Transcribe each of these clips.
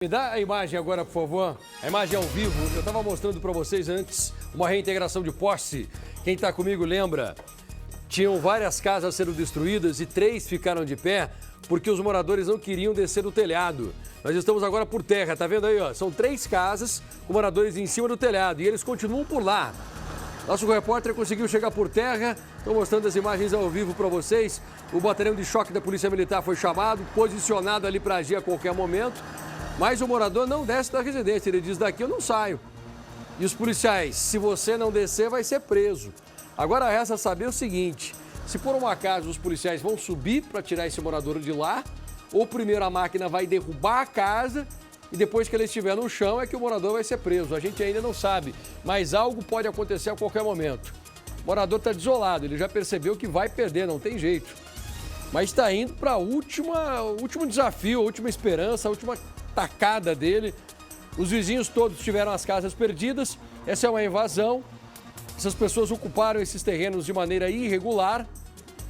Me dá a imagem agora, por favor. A imagem ao vivo. Eu estava mostrando para vocês antes uma reintegração de posse. Quem está comigo lembra. Tinham várias casas sendo destruídas e 3 ficaram de pé porque os moradores não queriam descer do telhado. Nós estamos agora por terra, tá vendo aí, ó? São 3 casas com moradores em cima do telhado e eles continuam por lá. Nosso repórter conseguiu chegar por terra. Estou mostrando as imagens ao vivo para vocês. O batalhão de choque da Polícia Militar foi chamado, posicionado ali para agir a qualquer momento. Mas o morador não desce da residência, ele diz, daqui eu não saio. E os policiais, se você não descer, vai ser preso. Agora resta saber o seguinte, se por um acaso os policiais vão subir para tirar esse morador de lá, ou primeiro a máquina vai derrubar a casa e depois que ele estiver no chão é que o morador vai ser preso. A gente ainda não sabe, mas algo pode acontecer a qualquer momento. O morador está desolado, ele já percebeu que vai perder, não tem jeito. Mas está indo para o último desafio, a última esperança, a última tacada dele. Os vizinhos todos tiveram as casas perdidas. Essa é uma invasão. Essas pessoas ocuparam esses terrenos de maneira irregular.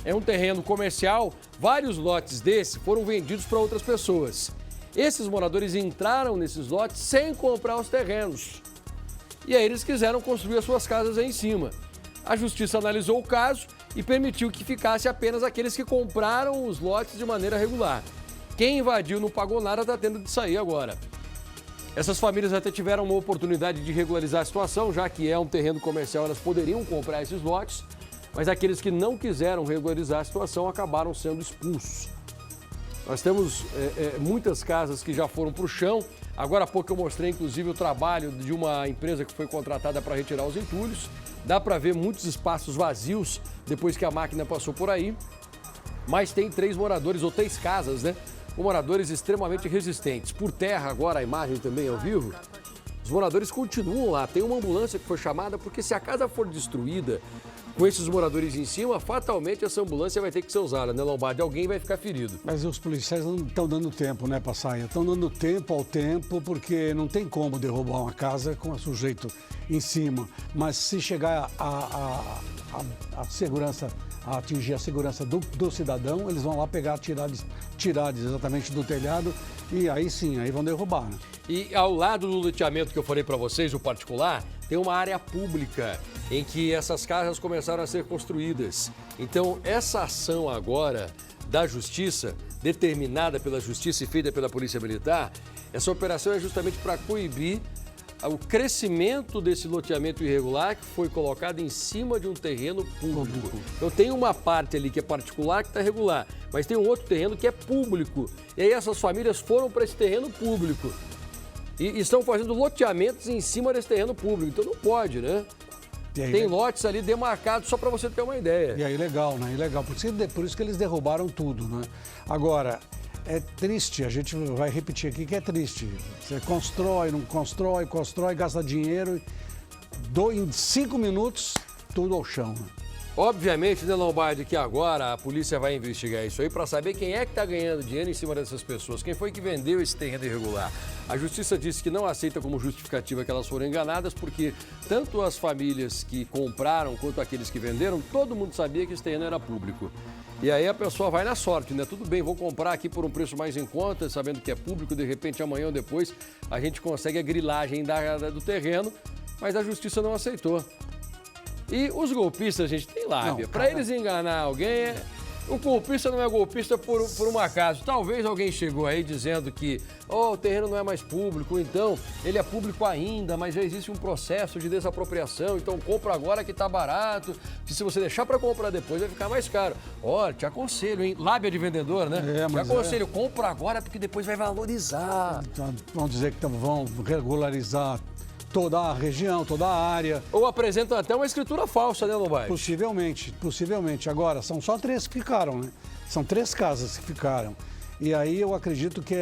É um terreno comercial. Vários lotes desse foram vendidos para outras pessoas. Esses moradores entraram nesses lotes sem comprar os terrenos. E aí eles quiseram construir as suas casas aí em cima. A justiça analisou o caso e permitiu que ficasse apenas aqueles que compraram os lotes de maneira regular. Quem invadiu não pagou nada, está tendo de sair agora. Essas famílias até tiveram uma oportunidade de regularizar a situação, já que é um terreno comercial, elas poderiam comprar esses lotes, mas aqueles que não quiseram regularizar a situação acabaram sendo expulsos. Nós temos muitas casas que já foram para o chão. Agora há pouco eu mostrei, inclusive, o trabalho de uma empresa que foi contratada para retirar os entulhos. Dá para ver muitos espaços vazios depois que a máquina passou por aí. Mas tem 3 moradores, ou 3 casas, né? Com moradores extremamente resistentes. Por terra, agora a imagem também ao vivo, os moradores continuam lá. Tem uma ambulância que foi chamada, porque se a casa for destruída com esses moradores em cima, fatalmente essa ambulância vai ter que ser usada, né, Lombardi? Alguém vai ficar ferido. Mas os policiais não estão dando tempo, né, para sair? Estão dando tempo ao tempo, porque não tem como derrubar uma casa com o sujeito em cima. Mas se chegar a segurança, a atingir a segurança do cidadão, eles vão lá pegar, tirar exatamente do telhado e aí sim, aí vão derrubar, né? E ao lado do loteamento que eu falei para vocês, o particular, tem uma área pública em que essas casas começaram a ser construídas. Então, essa ação agora da Justiça, determinada pela Justiça e feita pela Polícia Militar, essa operação é justamente para coibir o crescimento desse loteamento irregular que foi colocado em cima de um terreno público. Então tem uma parte ali que é particular que está regular, mas tem um outro terreno que é público. E aí essas famílias foram para esse terreno público e estão fazendo loteamentos em cima desse terreno público. Então não pode, né? Tem lotes ali demarcados, só para você ter uma ideia. E aí legal, né? Ilegal. Por isso que eles derrubaram tudo, né? Agora, é triste, a gente vai repetir aqui que é triste. Você constrói, não constrói, gasta dinheiro, em 5 minutos, tudo ao chão. Obviamente, né, Lombardi, que agora a polícia vai investigar isso aí para saber quem é que está ganhando dinheiro em cima dessas pessoas, quem foi que vendeu esse terreno irregular. A Justiça disse que não aceita como justificativa que elas foram enganadas, porque tanto as famílias que compraram quanto aqueles que venderam, todo mundo sabia que esse terreno era público. E aí a pessoa vai na sorte, né? Tudo bem, vou comprar aqui por um preço mais em conta, sabendo que é público, de repente amanhã ou depois a gente consegue a grilagem do terreno, mas a Justiça não aceitou. E os golpistas, gente, tem lábia. Para eles enganar alguém, o golpista não é golpista por um acaso. Talvez alguém chegou aí dizendo que o terreno não é mais público, então ele é público ainda, mas já existe um processo de desapropriação, então compra agora que tá barato, que se você deixar para comprar depois vai ficar mais caro. Olha, te aconselho, hein? Lábia de vendedor, né? Te aconselho, compra agora porque depois vai valorizar. Vão dizer que vão regularizar toda a região, toda a área. Ou apresentam até uma escritura falsa, né, Lombardi? Possivelmente. Agora, são só 3 que ficaram, né? São 3 casas que ficaram. E aí eu acredito que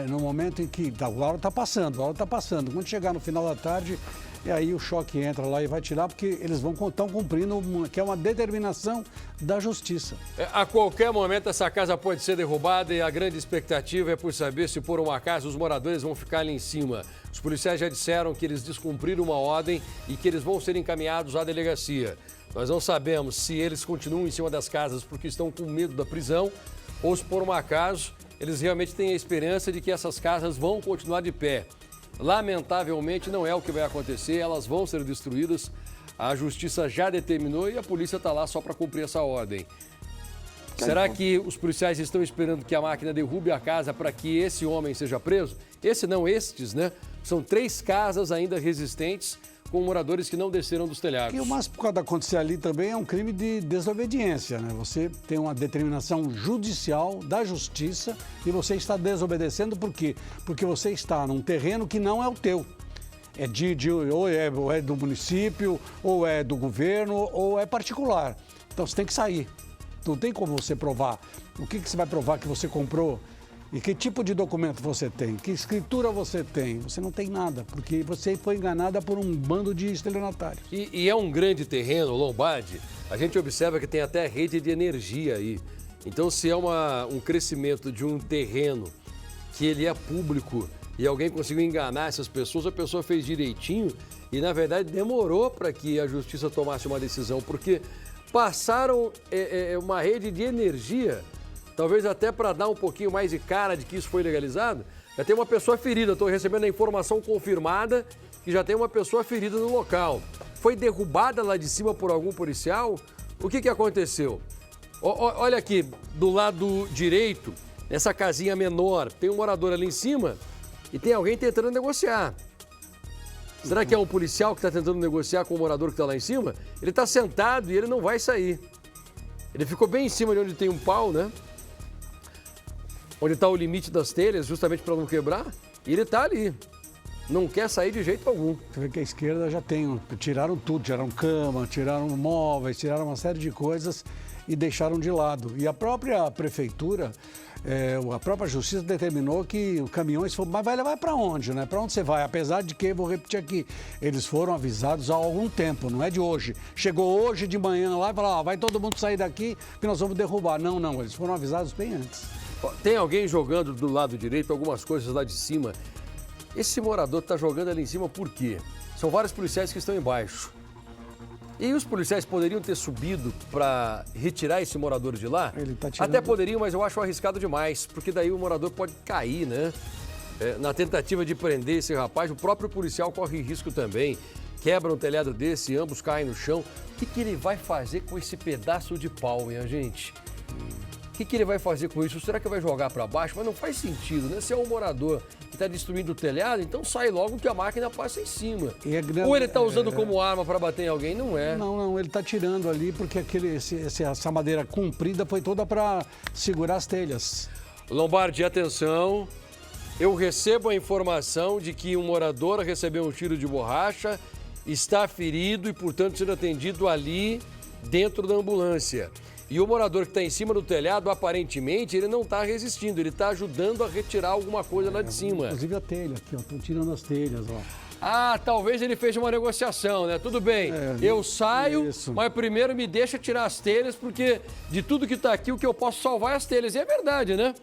no momento em que a hora está passando. Quando chegar no final da tarde, e aí o choque entra lá e vai tirar, porque eles estão cumprindo, que é uma determinação da Justiça. A qualquer momento essa casa pode ser derrubada e a grande expectativa é por saber se por um acaso os moradores vão ficar ali em cima. Os policiais já disseram que eles descumpriram uma ordem e que eles vão ser encaminhados à delegacia. Nós não sabemos se eles continuam em cima das casas porque estão com medo da prisão ou se por um acaso eles realmente têm a esperança de que essas casas vão continuar de pé. Lamentavelmente, não é o que vai acontecer, elas vão ser destruídas. A justiça já determinou e a polícia está lá só para cumprir essa ordem. Será que os policiais estão esperando que a máquina derrube a casa para que esse homem seja preso? Estes, né? São 3 casas ainda resistentes com moradores que não desceram dos telhados. E o mais por causa de acontecer ali também é um crime de desobediência, né? Você tem uma determinação judicial da justiça e você está desobedecendo por quê? Porque você está num terreno que não é o teu. Ou é do município, ou é do governo, ou é particular. Então você tem que sair. Não tem como você provar. O que você vai provar que você comprou? E que tipo de documento você tem? Que escritura você tem? Você não tem nada, porque você foi enganada por um bando de estelionatários. E é um grande terreno, Lombardi. A gente observa que tem até rede de energia aí. Então, se é um crescimento de um terreno que ele é público e alguém conseguiu enganar essas pessoas, a pessoa fez direitinho e, na verdade, demorou para que a justiça tomasse uma decisão, porque passaram uma rede de energia, talvez até para dar um pouquinho mais de cara de que isso foi legalizado. Já tem uma pessoa ferida, estou recebendo a informação confirmada que já tem uma pessoa ferida no local. Foi derrubada lá de cima por algum policial? O que aconteceu? Olha aqui, do lado direito, nessa casinha menor, tem um morador ali em cima e tem alguém tentando negociar. Será que é um policial que está tentando negociar com o morador que está lá em cima? Ele está sentado e ele não vai sair. Ele ficou bem em cima de onde tem um pau, né? Onde está o limite das telhas, justamente para não quebrar. E ele está ali. Não quer sair de jeito algum. Você vê que a esquerda já tem, tiraram tudo, tiraram cama, tiraram móveis, tiraram uma série de coisas e deixaram de lado. E a própria prefeitura, a própria justiça determinou que os caminhões foram, mas vai levar para onde, né? Para onde você vai? Apesar de que, vou repetir aqui, eles foram avisados há algum tempo, não é de hoje. Chegou hoje de manhã lá e falou, vai todo mundo sair daqui que nós vamos derrubar. Não, eles foram avisados bem antes. Tem alguém jogando do lado direito algumas coisas lá de cima. Esse morador está jogando ali em cima por quê? São vários policiais que estão embaixo. E os policiais poderiam ter subido para retirar esse morador de lá? Ele tá tirando... Até poderiam, mas eu acho arriscado demais, porque daí o morador pode cair, né? Na tentativa de prender esse rapaz, o próprio policial corre risco também. Quebra um telhado desse, ambos caem no chão. O que ele vai fazer com esse pedaço de pau, minha gente? O que ele vai fazer com isso? Será que vai jogar para baixo? Mas não faz sentido, né? Se é um morador que está destruindo o telhado, então sai logo que a máquina passa em cima. Ou ele está usando como arma para bater em alguém? Não é. Não, ele está tirando ali porque essa madeira comprida foi toda para segurar as telhas. Lombardi, atenção. Eu recebo a informação de que um morador recebeu um tiro de borracha, está ferido e, portanto, sendo atendido ali dentro da ambulância. E o morador que está em cima do telhado, aparentemente, ele não está resistindo, ele está ajudando a retirar alguma coisa lá de cima. Inclusive a telha aqui, ó, estão tirando as telhas, ó. Ah, talvez ele fez uma negociação, né? Tudo bem, eu saio, isso. Mas primeiro me deixa tirar as telhas, porque de tudo que está aqui, o que eu posso salvar é as telhas. E é verdade, né?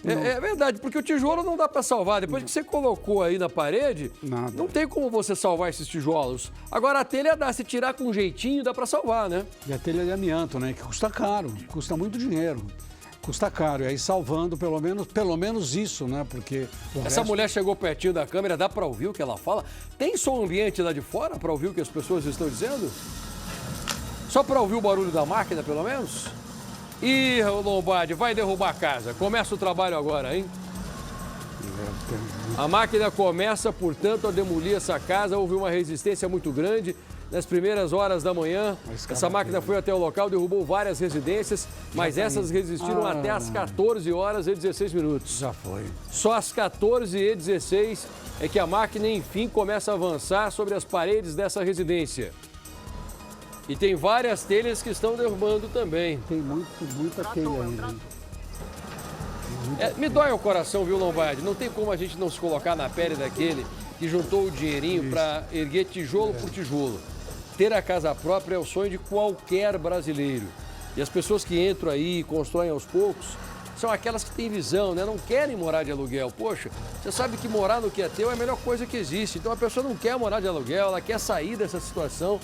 É verdade, porque o tijolo não dá para salvar. Depois que você colocou aí na parede, não tem como você salvar esses tijolos. Agora a telha dá, se tirar com um jeitinho, dá para salvar, né? E a telha de amianto, né? Que custa caro, custa muito dinheiro. Custa caro. E aí salvando pelo menos isso, né? Porque essa mulher chegou pertinho da câmera, dá para ouvir o que ela fala? Tem som ambiente lá de fora para ouvir o que as pessoas estão dizendo? Só para ouvir o barulho da máquina, pelo menos? Ih, Lombardi, vai derrubar a casa. Começa o trabalho agora, hein? A máquina começa, portanto, a demolir essa casa. Houve uma resistência muito grande nas primeiras horas da manhã. Essa máquina foi até o local, derrubou várias residências, mas essas resistiram até às 14 horas e 16 minutos. Já foi. Só às 14 e 16 é que a máquina, enfim, começa a avançar sobre as paredes dessa residência. E tem várias telhas que estão derrubando também. Tem muita telha ainda. Me dói o coração, viu, Lombardi? Não tem como a gente não se colocar na pele daquele que juntou o dinheirinho para erguer tijolo por tijolo. Ter a casa própria é o sonho de qualquer brasileiro. E as pessoas que entram aí e constroem aos poucos são aquelas que têm visão, né? Não querem morar de aluguel. Poxa, você sabe que morar no que é teu é a melhor coisa que existe. Então a pessoa não quer morar de aluguel, ela quer sair dessa situação.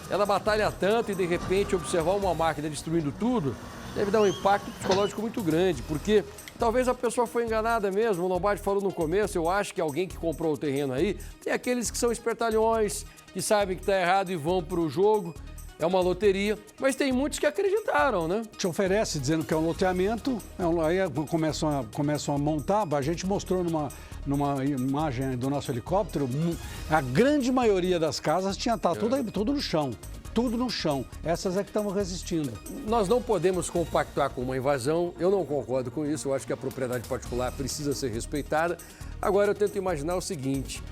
Ela batalha tanto e, de repente, observar uma máquina destruindo tudo, deve dar um impacto psicológico muito grande, porque talvez a pessoa foi enganada mesmo. O Lombardi falou no começo, eu acho que alguém que comprou o terreno aí, tem aqueles que são espertalhões, que sabem que está errado e vão para o jogo. É uma loteria, mas tem muitos que acreditaram, né? Te oferece dizendo que é um loteamento, aí começam a montar. A gente mostrou numa imagem do nosso helicóptero, a grande maioria das casas tinha tudo no chão. Tudo no chão. Essas é que estão resistindo. Nós não podemos compactuar com uma invasão. Eu não concordo com isso. Eu acho que a propriedade particular precisa ser respeitada. Agora eu tento imaginar o seguinte: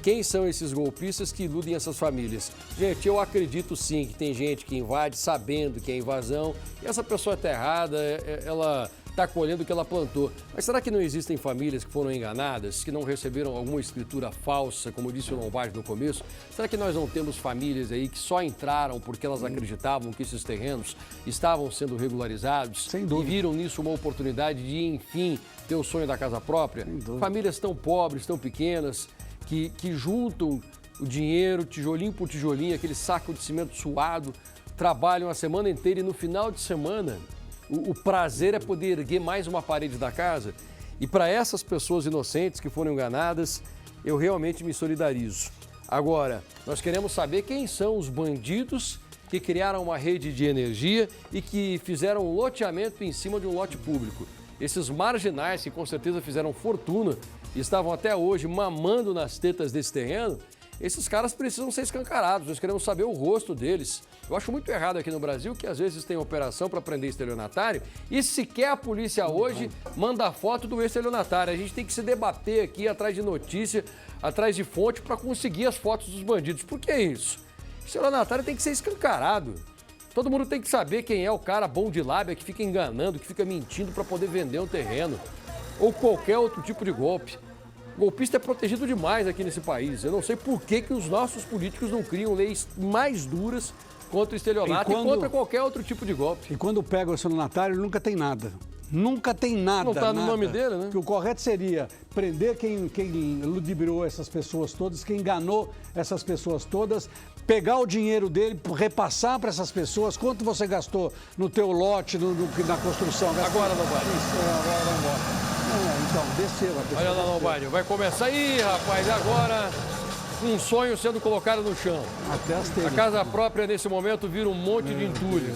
quem são esses golpistas que iludem essas famílias? Gente, eu acredito sim que tem gente que invade sabendo que é invasão. E essa pessoa está errada, ela está colhendo o que ela plantou. Mas será que não existem famílias que foram enganadas, que não receberam alguma escritura falsa, como disse o Lombardi no começo? Será que nós não temos famílias aí que só entraram porque elas acreditavam que esses terrenos estavam sendo regularizados? Sem dúvida. E viram nisso uma oportunidade de, enfim, ter o sonho da casa própria? Famílias tão pobres, tão pequenas, que juntam o dinheiro, tijolinho por tijolinho, aquele saco de cimento suado, trabalham a semana inteira e no final de semana o prazer é poder erguer mais uma parede da casa. E para essas pessoas inocentes que foram enganadas, eu realmente me solidarizo. Agora, nós queremos saber quem são os bandidos que criaram uma rede de energia e que fizeram um loteamento em cima de um lote público. Esses marginais que com certeza fizeram fortuna e estavam até hoje mamando nas tetas desse terreno, esses caras precisam ser escancarados, nós queremos saber o rosto deles. Eu acho muito errado aqui no Brasil que às vezes tem operação para prender estelionatário e sequer a polícia hoje manda foto do estelionatário. A gente tem que se debater aqui atrás de notícia, atrás de fonte para conseguir as fotos dos bandidos. Por que isso? O estelionatário tem que ser escancarado. Todo mundo tem que saber quem é o cara bom de lábia que fica enganando, que fica mentindo para poder vender um terreno ou qualquer outro tipo de golpe. O golpista é protegido demais aqui nesse país. Eu não sei por que os nossos políticos não criam leis mais duras contra o estelionato e contra qualquer outro tipo de golpe. E quando pega o estelionatário, nunca tem nada. Nunca tem nada. Não está no nome dele, né? Que o correto seria prender quem ludibriou essas pessoas todas, quem enganou essas pessoas todas, pegar o dinheiro dele, repassar para essas pessoas. Quanto você gastou no teu lote, na construção? Agora não vale. Agora não vale. Então, desceu. Olha lá, Lombardi, vai começar. Ih, rapaz, agora um sonho sendo colocado no chão. Até as telhas. A casa própria, nesse momento, vira um monte de entulho.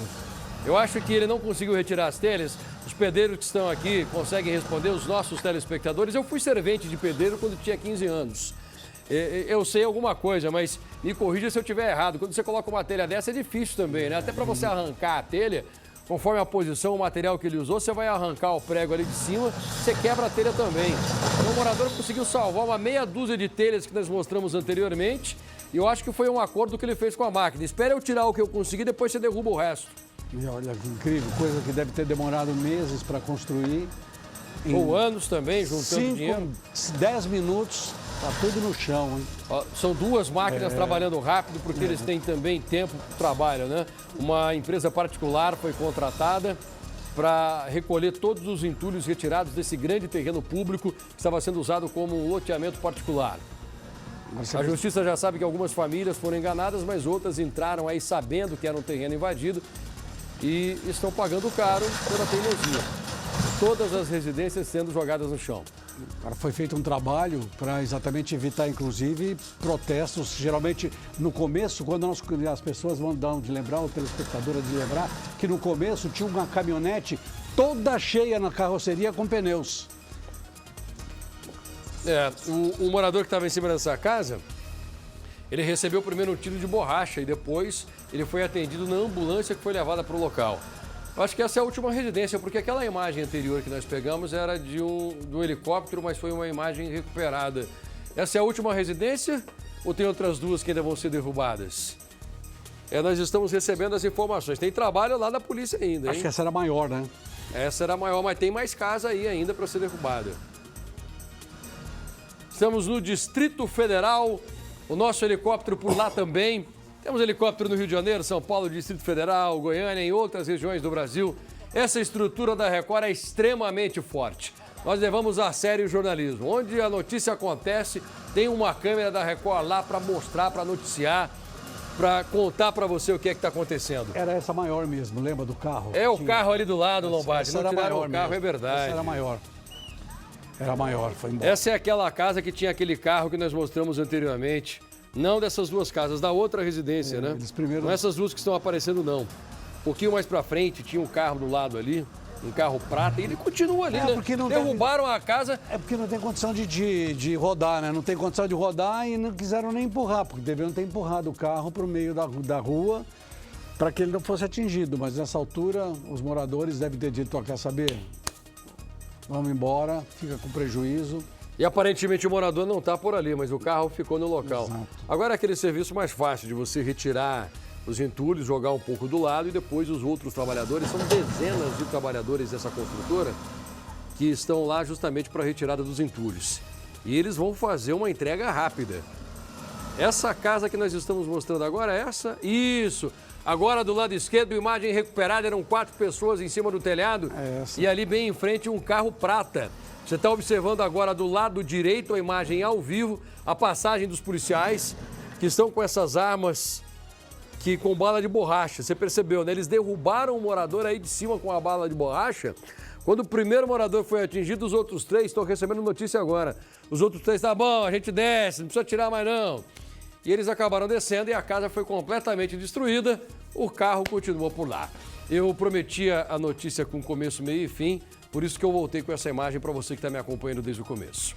Eu acho que ele não conseguiu retirar as telhas. Os pedreiros que estão aqui conseguem responder, os nossos telespectadores. Eu fui servente de pedreiro quando tinha 15 anos. Eu sei alguma coisa, mas me corrija se eu estiver errado. Quando você coloca uma telha dessa é difícil também, né? Até para você arrancar a telha, conforme a posição, o material que ele usou, você vai arrancar o prego ali de cima, você quebra a telha também. Então, o morador conseguiu salvar uma meia dúzia de telhas que nós mostramos anteriormente e eu acho que foi um acordo que ele fez com a máquina. Espera eu tirar o que eu consegui, depois você derruba o resto. E olha que incrível, coisa que deve ter demorado meses para construir. Ou anos também, juntando dinheiro. 10 minutos, tá tudo no chão, hein? Ó, são duas máquinas trabalhando rápido, porque eles têm também tempo para trabalho, né? Uma empresa particular foi contratada para recolher todos os entulhos retirados desse grande terreno público que estava sendo usado como um loteamento particular. A justiça já sabe que algumas famílias foram enganadas, mas outras entraram aí sabendo que era um terreno invadido e estão pagando caro pela teimosia. Todas as residências sendo jogadas no chão. Foi feito um trabalho para exatamente evitar, inclusive, protestos. Geralmente, no começo, quando as pessoas vão dar de lembrar, o telespectador de lembrar, que no começo tinha uma caminhonete toda cheia na carroceria com pneus. O morador que estava em cima dessa casa, ele recebeu primeiro um tiro de borracha e depois ele foi atendido na ambulância que foi levada para o local. Eu acho que essa é a última residência, porque aquela imagem anterior que nós pegamos era do helicóptero, mas foi uma imagem recuperada. Essa é a última residência ou tem outras duas que ainda vão ser derrubadas? Nós estamos recebendo as informações. Tem trabalho lá da polícia ainda, hein? Acho que essa era maior, né? Essa era maior, mas tem mais casa aí ainda para ser derrubada. Estamos no Distrito Federal, o nosso helicóptero por lá também. Temos helicóptero no Rio de Janeiro, São Paulo, Distrito Federal, Goiânia e outras regiões do Brasil. Essa estrutura da Record é extremamente forte. Nós levamos a sério o jornalismo. Onde a notícia acontece, tem uma câmera da Record lá para mostrar, para noticiar. para contar para você o que é que está acontecendo. Era essa maior mesmo, lembra do carro? É o carro ali do lado, Lombardi. Essa Não era tiraram maior o carro, mesmo. é verdade. Essa era maior. Era maior, foi embora. Essa é aquela casa que tinha aquele carro que nós mostramos anteriormente. Não dessas duas casas, da outra residência, né? eles primeiro- Não essas duas que estão aparecendo, não. Um pouquinho mais pra frente, tinha um carro do lado ali, um carro prata, e ele continua ali, né? porque não Derrubaram a casa. É porque não tem condição de rodar, né? Não tem condição de rodar e não quiseram nem empurrar, porque deveriam ter empurrado o carro para o meio da rua para que ele não fosse atingido. Mas nessa altura, os moradores devem ter dito, ó, quer saber? Vamos embora, fica com prejuízo. E aparentemente o morador não está por ali, mas o carro ficou no local. Exato. Agora é aquele serviço mais fácil de você retirar os entulhos, jogar um pouco do lado e depois os outros trabalhadores, são dezenas de trabalhadores dessa construtora que estão lá justamente para a retirada dos entulhos. E eles vão fazer uma entrega rápida. Essa casa que nós estamos mostrando agora é essa? Isso! Agora do lado esquerdo, imagem recuperada, eram 4 pessoas em cima do telhado. É essa. E ali bem em frente um carro prata. Você está observando agora do lado direito a imagem ao vivo, a passagem dos policiais que estão com essas armas com bala de borracha. Você percebeu, né? Eles derrubaram o morador aí de cima com a bala de borracha. Quando o primeiro morador foi atingido, os outros 3, estão recebendo notícia agora. Os outros 3, tá bom, a gente desce, não precisa tirar mais não. E eles acabaram descendo e a casa foi completamente destruída. O carro continuou por lá. Eu prometia a notícia com começo, meio e fim, por isso que eu voltei com essa imagem para você que está me acompanhando desde o começo.